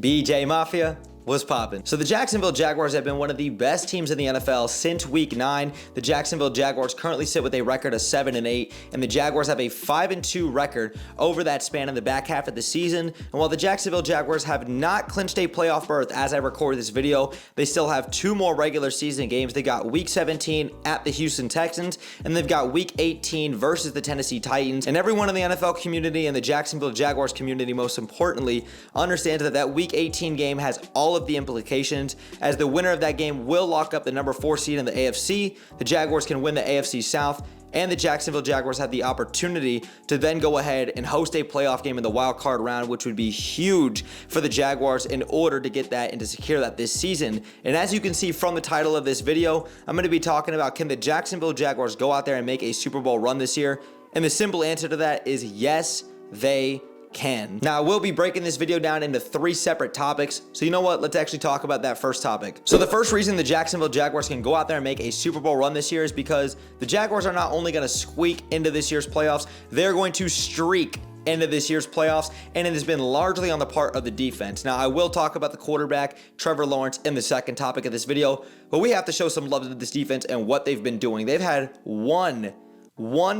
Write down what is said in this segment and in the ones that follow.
BJ Mafia, what's poppin'? So the Jacksonville Jaguars have been one of the best teams in the NFL since week 9. The Jacksonville Jaguars currently sit with a record of 7-8, and the Jaguars have a 5-2 record over that span in the back half of the season. And while the Jacksonville Jaguars have not clinched a playoff berth as I record this video, they still have 2 more regular season games. They got week 17 at the Houston Texans, and they've got week 18 versus the Tennessee Titans. And everyone in the NFL community and the Jacksonville Jaguars community, most importantly, understands that that week 18 game has all of the implications, as the winner of that game will lock up the number 4 seed in the AFC. The Jaguars can win the AFC South, and the Jacksonville Jaguars have the opportunity to then go ahead and host a playoff game in the wild card round, which would be huge for the Jaguars in order to get that and to secure that this season. And as you can see from the title of this video, I'm going to be talking about, can the Jacksonville Jaguars go out there and make a Super Bowl run this year? And the simple answer to that is yes, they can. Now, I will be breaking this video down into 3 separate topics. So you know what? Let's actually talk about that first topic. So the first reason the Jacksonville Jaguars can go out there and make a Super Bowl run this year is because the Jaguars are not only going to squeak into this year's playoffs, they're going to streak into this year's playoffs, and it has been largely on the part of the defense. Now, I will talk about the quarterback, Trevor Lawrence, in the second topic of this video, but we have to show some love to this defense and what they've been doing. They've had one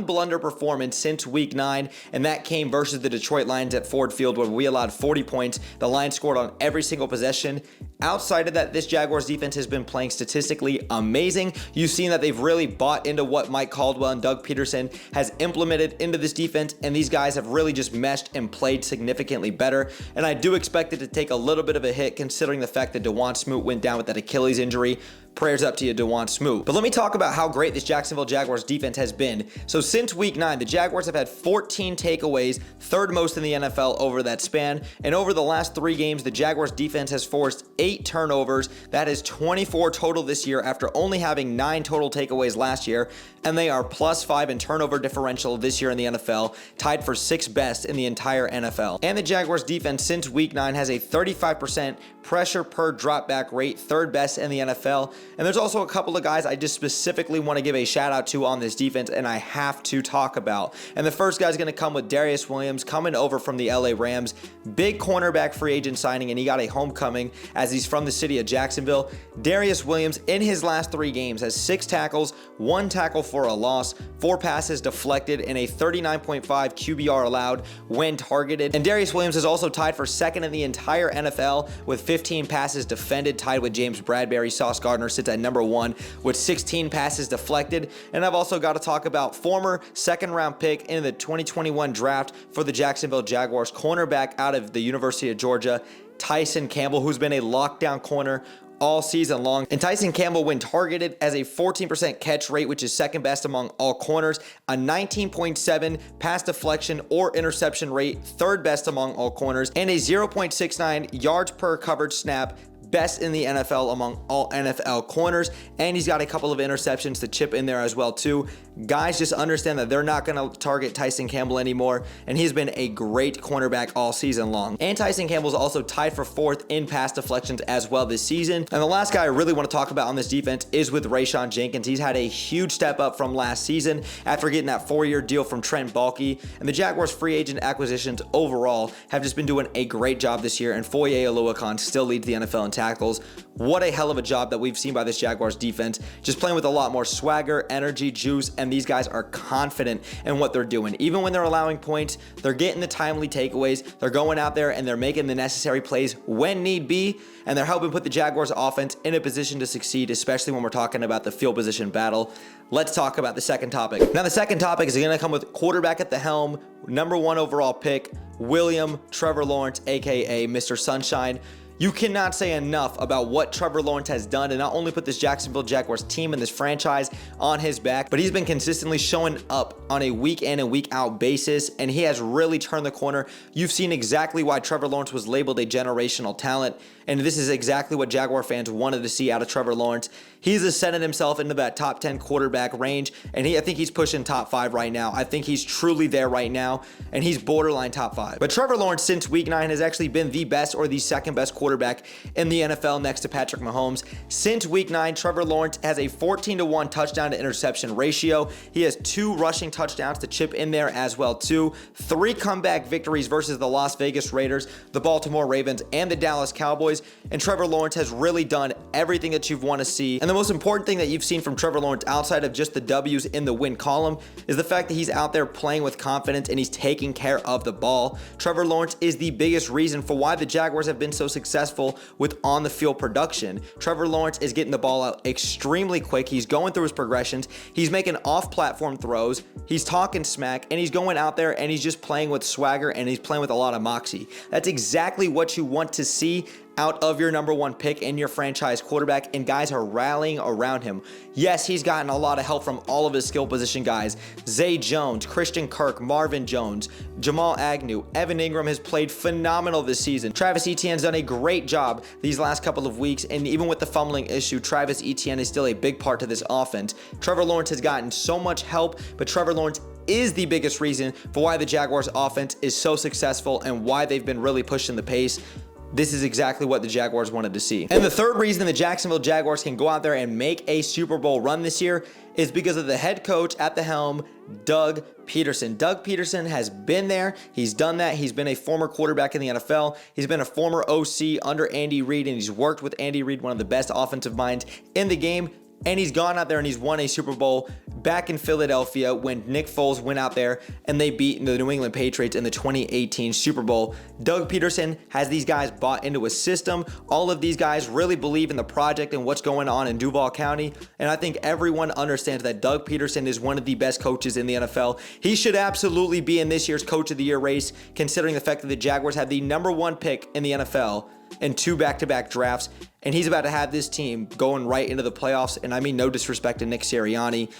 blunder performance since week 9, and that came versus the Detroit Lions at Ford Field, where we allowed 40 points. The Lions scored on every single possession. Outside of that, this Jaguars defense has been playing statistically amazing. You've seen that they've really bought into what Mike Caldwell and Doug Peterson has implemented into this defense, and these guys have really just meshed and played significantly better. And I do expect it to take a little bit of a hit, considering the fact that DeJuan Smoot went down with that Achilles injury. Prayers up to you, DeJuan Smoot. But let me talk about how great this Jacksonville Jaguars defense has been. So since week 9, the Jaguars have had 14 takeaways, third most in the NFL over that span. And over the last 3 games, the Jaguars defense has forced 8 turnovers. That is 24 total this year after only having 9 total takeaways last year. And they are +5 in turnover differential this year in the NFL, tied for 6th best in the entire NFL. And the Jaguars defense since week 9 has a 35% pressure per dropback rate, 3rd best in the NFL. And there's also a couple of guys I just specifically want to give a shout out to on this defense, and I have to talk about. And the first guy is going to come with Darius Williams, coming over from the LA Rams. Big cornerback free agent signing, and he got a homecoming as he's from the city of Jacksonville. Darius Williams, in his last 3 games, has 6 tackles, 1 tackle for a loss, 4 passes deflected, and a 39.5 QBR allowed when targeted. And Darius Williams is also tied for 2nd in the entire NFL with 15 passes defended, tied with James Bradbury. Sauce Gardner sits at number 1 with 16 passes deflected. And I've also got to talk about former 2nd round pick in the 2021 draft for the Jacksonville Jaguars, cornerback out of the University of Georgia, Tyson Campbell, who's been a lockdown corner all season long. And Tyson Campbell, when targeted, has a 14% catch rate, which is 2nd best among all corners, a 19.7 pass deflection or interception rate, 3rd best among all corners, and a 0.69 yards per coverage snap, best in the NFL among all NFL corners. And he's got a couple of interceptions to chip in there as well too. Guys just understand that they're not going to target Tyson Campbell anymore, and he's been a great cornerback all season long. And Tyson Campbell's also tied for 4th in pass deflections as well this season. And the last guy I really want to talk about on this defense is with Rayshawn Jenkins. He's had a huge step up from last season after getting that 4-year deal from Trent Baalke. And the Jaguars free agent acquisitions overall have just been doing a great job this year, and Foye Oluokun still leads the NFL in tackles. What a hell of a job that we've seen by this Jaguars defense, just playing with a lot more swagger, energy, juice, and these guys are confident in what they're doing. Even when they're allowing points, they're getting the timely takeaways, they're going out there and they're making the necessary plays when need be, and they're helping put the Jaguars offense in a position to succeed, especially when we're talking about the field position battle. Let's talk about the second topic. Now, the second topic is going to come with quarterback at the helm, number 1 overall pick, William Trevor Lawrence, aka Mr. Sunshine. You cannot say enough about what Trevor Lawrence has done, and not only put this Jacksonville Jaguars team and this franchise on his back, but he's been consistently showing up on a week in and week out basis, and he has really turned the corner. You've seen exactly why Trevor Lawrence was labeled a generational talent, and this is exactly what Jaguar fans wanted to see out of Trevor Lawrence. He's ascended himself into that top 10 quarterback range, and I think he's pushing top 5 right now. I think he's truly there right now, and he's borderline top 5. But Trevor Lawrence since week 9 has actually been the best or the 2nd best quarterback in the NFL next to Patrick Mahomes. Since week 9, Trevor Lawrence has a 14-to-1 touchdown to interception ratio. He has 2 rushing touchdowns to chip in there as well too. 3 comeback victories versus the Las Vegas Raiders, the Baltimore Ravens, and the Dallas Cowboys. And Trevor Lawrence has really done everything that you've want to see. And the most important thing that you've seen from Trevor Lawrence outside of just the W's in the win column is the fact that he's out there playing with confidence and he's taking care of the ball. Trevor Lawrence is the biggest reason for why the Jaguars have been so successful with on-the-field production. Trevor Lawrence is getting the ball out extremely quick. He's going through his progressions. He's making off-platform throws. He's talking smack, and he's going out there and he's just playing with swagger and he's playing with a lot of moxie. That's exactly what you want to see out of your number 1 pick and your franchise quarterback, and guys are rallying around him. Yes, he's gotten a lot of help from all of his skill position guys. Zay Jones, Christian Kirk, Marvin Jones, Jamal Agnew, Evan Ingram has played phenomenal this season. Travis Etienne's done a great job these last couple of weeks, and even with the fumbling issue, Travis Etienne is still a big part to this offense. Trevor Lawrence has gotten so much help, but Trevor Lawrence is the biggest reason for why the Jaguars offense is so successful and why they've been really pushing the pace. This is exactly what the Jaguars wanted to see. And the third reason the Jacksonville Jaguars can go out there and make a Super Bowl run this year is because of the head coach at the helm, Doug Peterson. Doug Peterson has been there. He's done that. He's been a former quarterback in the NFL. He's been a former OC under Andy Reid, and he's worked with Andy Reid, one of the best offensive minds in the game. And he's gone out there and he's won a Super Bowl back in Philadelphia when Nick Foles went out there and they beat the New England Patriots in the 2018 Super Bowl. Doug Peterson has these guys bought into a system. All of these guys really believe in the project and what's going on in Duval County. And I think everyone understands that Doug Peterson is one of the best coaches in the NFL. He should absolutely be in this year's Coach of the Year race, considering the fact that the Jaguars have the number 1 pick in the NFL in 2 back-to-back drafts, and he's about to have this team going right into the playoffs. And I mean no disrespect to Nick Sirianni,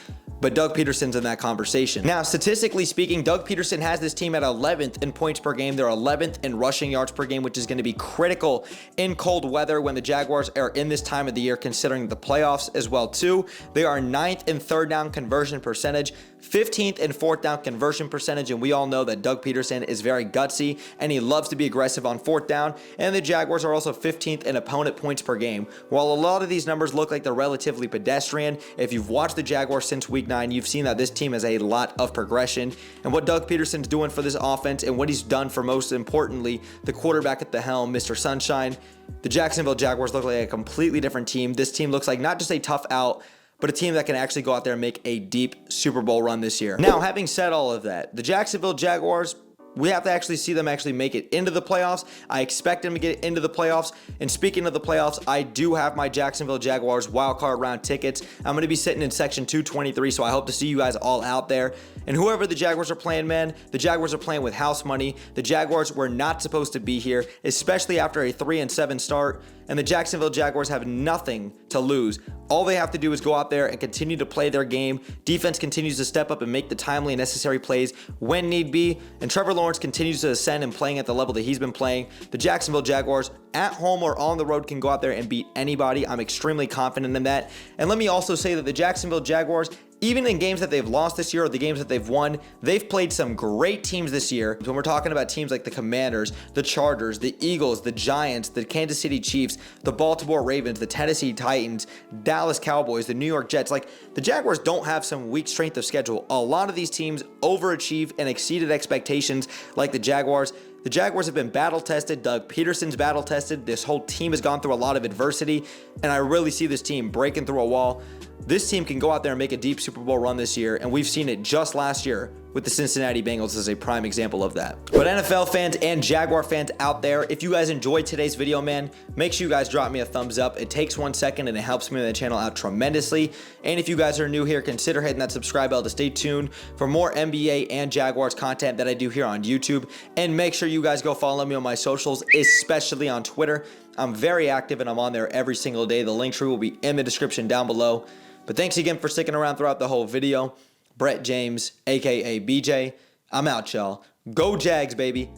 but Doug Peterson's in that conversation. Now, statistically speaking, Doug Peterson has this team at 11th in points per game. They're 11th in rushing yards per game, which is going to be critical in cold weather when the Jaguars are in this time of the year, considering the playoffs as well too. They are 9th in third down conversion percentage, 15th in fourth down conversion percentage, and we all know that Doug Peterson is very gutsy and he loves to be aggressive on fourth down. And the Jaguars are also 15th in opponent points per game. While a lot of these numbers look like they're relatively pedestrian, if you've watched the Jaguars since week 9, you've seen that this team has a lot of progression. And what Doug Peterson's doing for this offense and what he's done for, most importantly, the quarterback at the helm, Mr. Sunshine, the Jacksonville Jaguars look like a completely different team. This team looks like not just a tough out, but a team that can actually go out there and make a deep Super Bowl run this year. Now, having said all of that, the Jacksonville Jaguars, we have to actually see them actually make it into the playoffs. I expect them to get into the playoffs. And speaking of the playoffs, I do have my Jacksonville Jaguars wildcard round tickets. I'm going to be sitting in section 223, so I hope to see you guys all out there. And whoever the Jaguars are playing, man, the Jaguars are playing with house money. The Jaguars were not supposed to be here, especially after a 3-7 start. And the Jacksonville Jaguars have nothing to lose. All they have to do is go out there and continue to play their game. Defense continues to step up and make the timely and necessary plays when need be. And Trevor Lawrence continues to ascend and playing at the level that he's been playing. The Jacksonville Jaguars, at home or on the road, can go out there and beat anybody. I'm extremely confident in that. And let me also say that the Jacksonville Jaguars, even in games that they've lost this year or the games that they've won, they've played some great teams this year. When we're talking about teams like the Commanders, the Chargers, the Eagles, the Giants, the Kansas City Chiefs, the Baltimore Ravens, the Tennessee Titans, Dallas Cowboys, the New York Jets, like the Jaguars don't have some weak strength of schedule. A lot of these teams overachieved and exceeded expectations like the Jaguars. The Jaguars have been battle-tested. Doug Peterson's battle-tested. This whole team has gone through a lot of adversity, and I really see this team breaking through a wall. This team can go out there and make a deep Super Bowl run this year, and we've seen it just last year with the Cincinnati Bengals as a prime example of that. But NFL fans and Jaguar fans out there, if you guys enjoyed today's video, man, make sure you guys drop me a thumbs up. It takes 1 second and it helps me and the channel out tremendously. And if you guys are new here, consider hitting that subscribe bell to stay tuned for more NBA and Jaguars content that I do here on YouTube. And make sure you guys go follow me on my socials, especially on Twitter. I'm very active and I'm on there every single day. The link tree will be in the description down below. But thanks again for sticking around throughout the whole video. Brett James, aka BJ. I'm out, y'all. Go Jags, baby.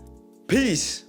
Peace.